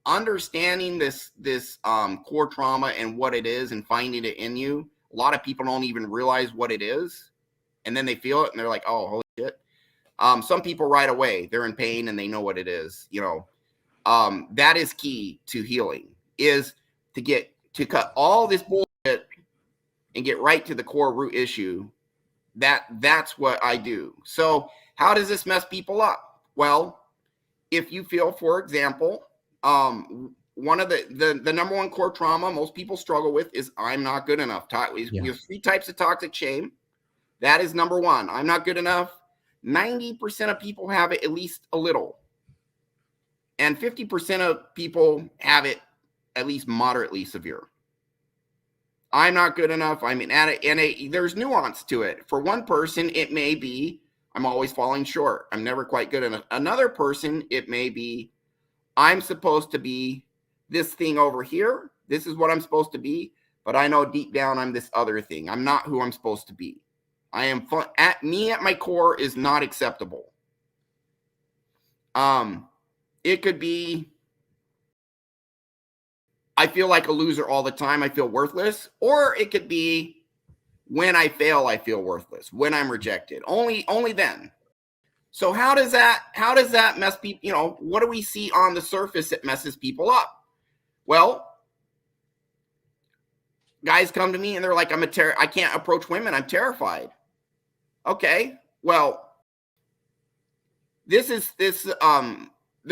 understanding this core trauma and what it is and finding it in you. A lot of people don't even realize what it is, and then they feel it and they're like, oh, holy shit. Some people right away, they're in pain and they know what it is. That is key to healing, is to cut all this bullshit and get right to the core root issue. That's what I do. So how does this mess people up? Well, if you feel, for example, one of the number one core trauma most people struggle with is I'm not good enough. We have 3 types of toxic shame. That is number one. I'm not good enough. 90% of people have it at least a little. And 50% of people have it at least moderately severe. I'm not good enough. I mean, there's nuance to it. For one person, it may be, I'm always falling short. I'm never quite good enough. Another person, it may be, I'm supposed to be this thing over here. This is what I'm supposed to be. But I know deep down I'm this other thing. I'm not who I'm supposed to be. I am at my core is not acceptable. It could be, I feel like a loser all the time. I feel worthless. Or it could be, when I fail, I feel worthless. When I'm rejected, only then. So how does that mess people? What do we see on the surface that messes people up? Well, guys come to me and they're like, I can't approach women. I'm terrified. Okay, well, there's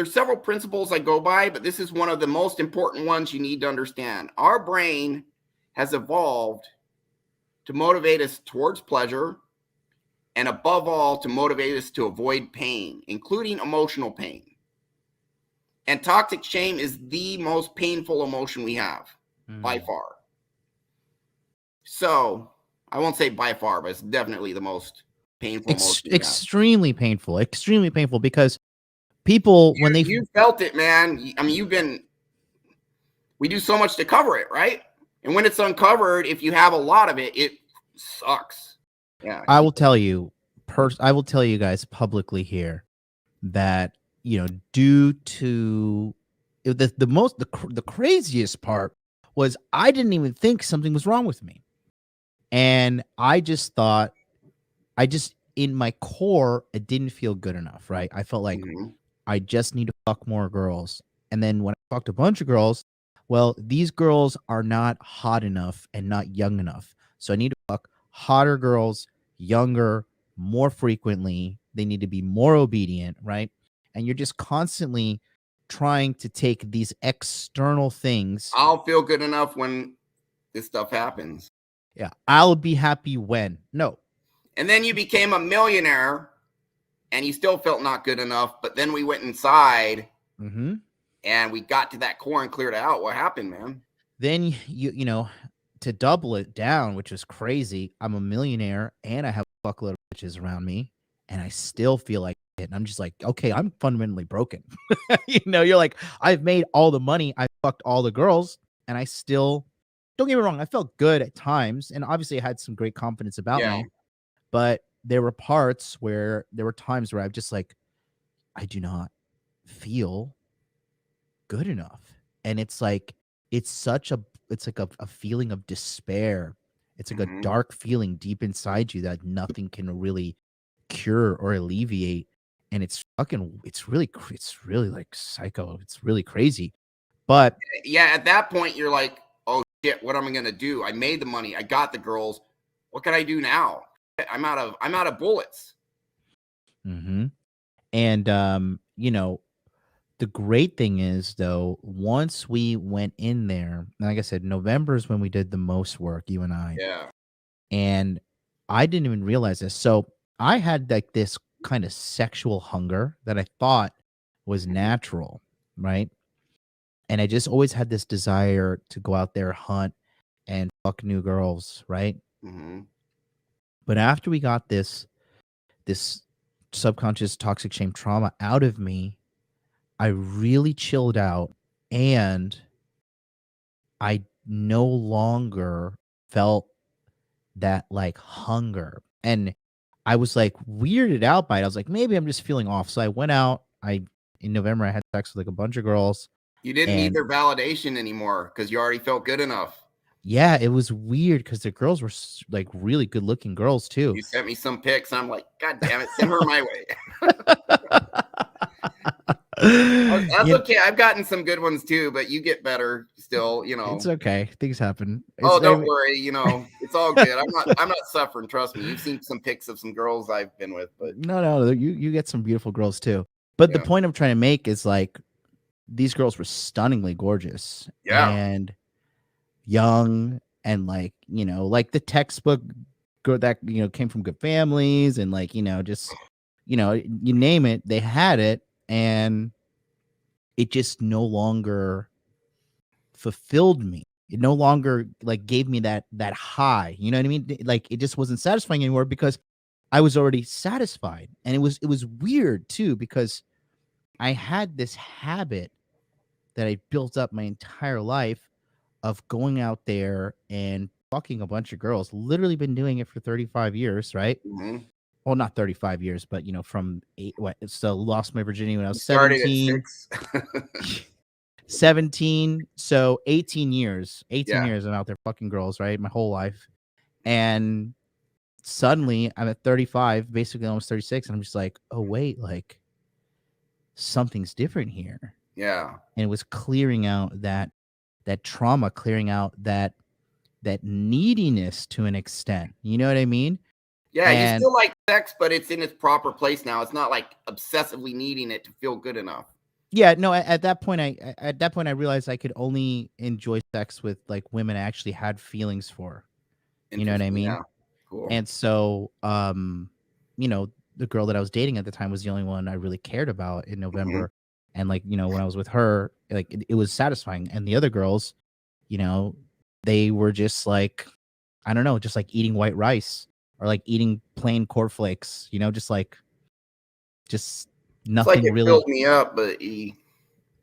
several principles I go by, but this is one of the most important ones you need to understand. Our brain has evolved to motivate us towards pleasure, and above all, to motivate us to avoid pain, including emotional pain. And toxic shame is the most painful emotion we have, by far. So I won't say by far, but it's definitely the most painful emotion. Extremely painful, because people, when you felt it, man. I mean, we do so much to cover it, right? And when it's uncovered, if you have a lot of it, it sucks. Yeah. I will tell you guys publicly here that, due to the craziest part was I didn't even think something was wrong with me. And I just thought, in my core, it didn't feel good enough, right? I felt like I just need to fuck more girls. And then when I fucked a bunch of girls, well, these girls are not hot enough and not young enough. So I need to fuck hotter girls, younger, more frequently. They need to be more obedient, right? And you're just constantly trying to take these external things. I'll feel good enough when this stuff happens. Yeah, I'll be happy when. No. And then you became a millionaire and you still felt not good enough. But then we went inside and we got to that core and cleared it out. What happened, man? Then, to double it down, which is crazy, I'm a millionaire and I have a fuckload of bitches around me and I still feel like it. And I'm just like, okay, I'm fundamentally broken. You're like, I've made all the money. I fucked all the girls and I still, don't get me wrong, I felt good at times. And obviously I had some great confidence about me. But there were times where I'm just like, I do not feel good enough. And it's like, it's like a feeling of despair. It's like a dark feeling deep inside you that nothing can really cure or alleviate. And it's really like psycho. It's really crazy. But yeah, at that point you're like, oh shit, what am I going to do? I made the money. I got the girls. What can I do now? I'm out of bullets. And the great thing is, though, once we went in there, like I said, November is when we did the most work, you and I. Yeah. And I didn't even realize this. So I had like this kind of sexual hunger that I thought was natural, right? And I just always had this desire to go out there, hunt, and fuck new girls, right? But after we got this subconscious toxic shame trauma out of me, I really chilled out and I no longer felt that like hunger. And I was like weirded out by it. I was like, maybe I'm just feeling off. So I went out. In November, I had sex with like a bunch of girls. You didn't need And their validation anymore because you already felt good enough. yeah, it was weird because the girls were like really good looking girls too. You sent me some pics. I'm like, God damn it, send her my way. That's okay. I've gotten some good ones too, but you get better still, you know. It's okay. Things happen. Oh, It's don't worry, you know, it's all good. I'm not suffering, trust me. You've seen some pics of some girls I've been with, but no, you get some beautiful girls too. But the yeah. point I'm trying to make is like these girls were stunningly gorgeous Yeah. and young and like, you know, like the textbook girl that, you know, came from good families and like, you know, just, you know, you name it, they had it, and it just no longer fulfilled me. It no longer like gave me that high. You know what I mean? Like it just wasn't satisfying anymore because I was already satisfied. And it was weird too because I had this habit that I built up my entire life of going out there and fucking a bunch of girls. Literally been doing it for 35 years, right? Mm-hmm. Well, not 35 years, but you know, from so lost my virginity when I You was started at 17. 6. 17, so 18 years. 18 Yeah. years I'm out there fucking girls, right? My whole life. And suddenly I'm at 35, basically almost 36, and I'm just like, "Oh wait, like something's different here." Yeah. And it was clearing out that trauma, clearing out that neediness to an extent. You know what I mean? Yeah, you And still like sex, but it's in its proper place now. It's not like obsessively needing it to feel good enough. yeah, no, at that point I realized I could only enjoy sex with like women I actually had feelings for. You know what I Interesting. mean? Yeah. Cool. And so you know, the girl that I was dating at the time was the only one I really cared about in Mm-hmm. November. And like, you know, when I was with her, like it was satisfying. And the other girls, you know, they were just like, I don't know, just like eating white rice or like eating plain cornflakes, you know, just It's like nothing it filled really. me up, but It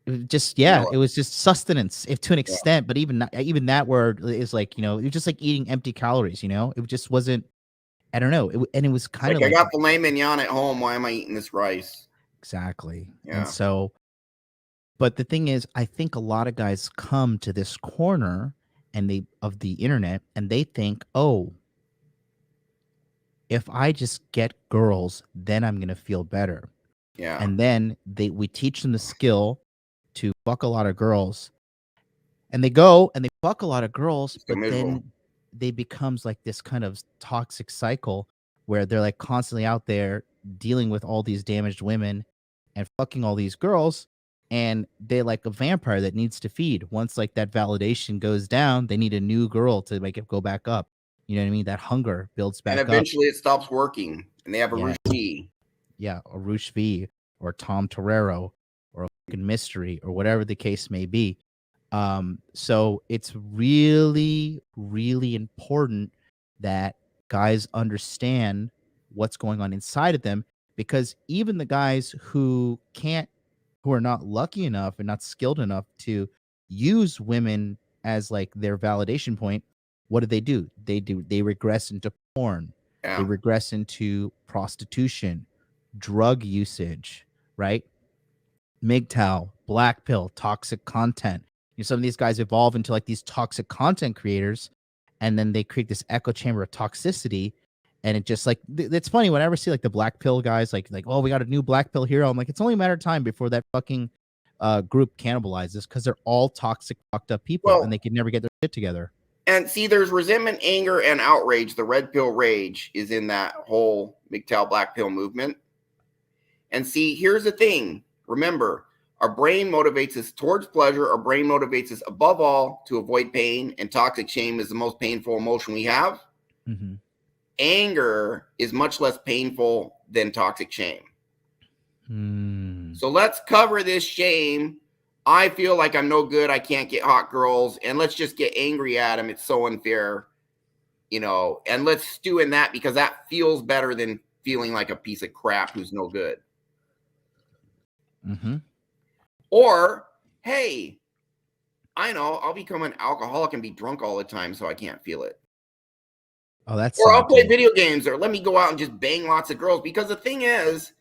was just you yeah, know, it was just sustenance, if to an yeah. extent, but even that word is like, you know, it was just like eating empty calories, you know? It just wasn't, I don't know. And it was It's kind like of I like got filet mignon at home. Why am I eating this rice? exactly. And Yeah. so, but the thing is, I think a lot of guys come to this corner and they of the internet and they think, "Oh, if I just get girls, then I'm going to feel better." Yeah. And then we teach them the skill to fuck a lot of girls, and they go and they fuck a lot of girls, It's so but miserable. then they becomes like this kind of toxic cycle where they're like constantly out there dealing with all these damaged women and fucking all these girls, and they like a vampire that needs to feed. Once like that validation goes down, they need a new girl to make it go back up. You know what I mean? That hunger builds And back up. eventually it stops working and they have a Yeah, routine. yeah, or Roosh V or Tom Torero or a fucking mystery or whatever the case may be. So it's really, really important that guys understand what's going on inside of them, because even the guys who are not lucky enough and not skilled enough to use women as like their validation point, what do? They regress into porn, they Yeah. regress into prostitution, drug usage, right? MGTOW, black pill, toxic content. You know, some of these guys evolve into like these toxic content creators, and then they create this echo chamber of toxicity. And it just like it's funny whenever I see like the black pill guys, like oh, we got a new black pill hero. I'm like, it's only a matter of time before that fucking group cannibalizes, because they're all toxic, fucked up people, and Well, they can never get their shit together. and see, there's resentment, anger, and outrage. The red pill rage is in that whole MGTOW black pill movement. And see, here's the thing. Remember, our brain motivates us towards pleasure. Our brain motivates us above all to avoid pain. And toxic shame is the most painful emotion we have. Mm-hmm. Anger is much less painful than toxic shame. Mm. So let's cover this shame. I feel like I'm no good. I can't get hot girls. And let's just get angry at them. It's so unfair, you know, and let's stew in that because that feels better than feeling like a piece of crap who's no good. Mm-hmm. Or, hey, I know I'll become an alcoholic and be drunk all the time so I can't feel it. Oh, that's Or I'll sad play too. video games, or let me go out and just bang lots of girls. Because the thing is,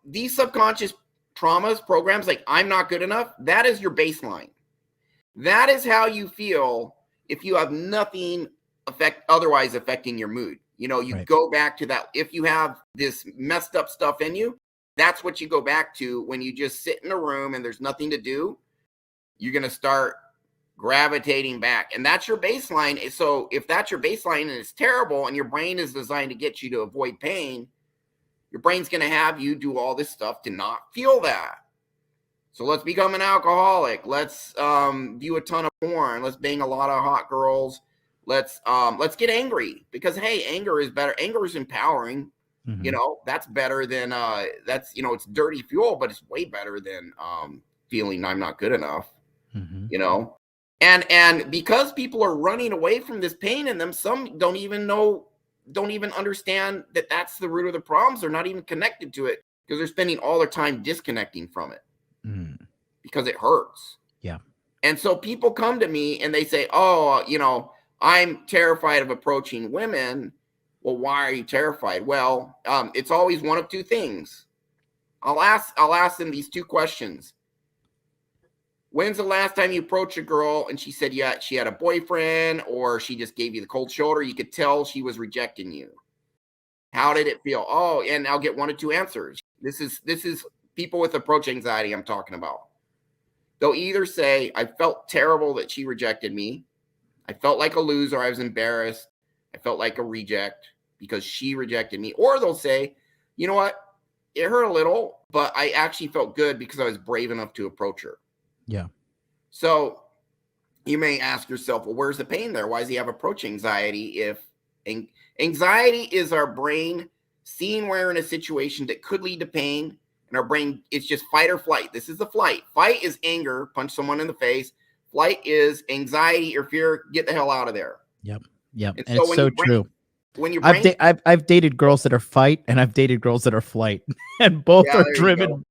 these subconscious traumas, programs like I'm not good enough, that is your baseline. That is how you feel if you have nothing otherwise affecting your mood. You know, you go back to that. If you have this messed up stuff in you, that's what you go back to when you just sit in a room and there's nothing to do. You're going to start gravitating back. And that's your baseline. So if that's your baseline and it's terrible and your brain is designed to get you to avoid pain, your brain's going to have you do all this stuff to not feel that. So let's become an alcoholic. Let's view a ton of porn. Let's bang a lot of hot girls. Let's get angry because, hey, anger is better. Anger is empowering. Mm-hmm. You know, that's better than that's, you know, it's dirty fuel, but it's way better than feeling I'm not good enough. Mm-hmm. You know, and because people are running away from this pain in them, some don't even understand that that's the root of the problems. They're not even connected to it because they're spending all their time disconnecting from it because it hurts. Yeah. And so people come to me and they say, oh, you know, I'm terrified of approaching women. Well, why are you terrified? Well, it's always one of two things. I'll ask them these two questions. When's the last time you approached a girl and she said, yeah, she had a boyfriend or she just gave you the cold shoulder? You could tell she was rejecting you. How did it feel? Oh, and I'll get one of two answers. This is people with approach anxiety I'm talking about. They'll either say, I felt terrible that she rejected me. I felt like a loser. I was embarrassed. I felt like a reject because she rejected me. Or they'll say, you know what? It hurt a little, but I actually felt good because I was brave enough to approach her. Yeah. So you may ask yourself, well, where's the pain there? Why does he have approach anxiety? If anxiety is our brain seeing we're in a situation that could lead to pain, and our brain, it's just fight or flight. This is the flight. Fight is anger, punch someone in the face. Flight is anxiety or fear, get the hell out of there. Yep. Yep. And so it's so true. When your brain, I've dated girls that are fight and I've dated girls that are flight, and both are driven.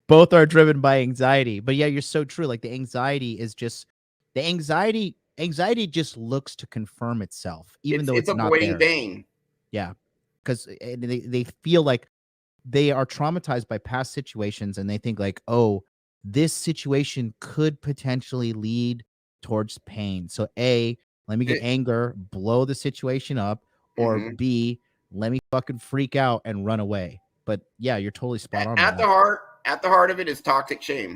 Both are driven by anxiety. But yeah, you're so true. Like the anxiety is just the anxiety just looks to confirm itself, even though it's not avoiding there. pain. Yeah. Because they feel like they are traumatized by past situations and they think like, oh, this situation could potentially lead towards pain. So A, let me get anger, blow the situation up, or B, let me fucking freak out and run away. But yeah, you're totally spot on. At the heart of it is toxic shame.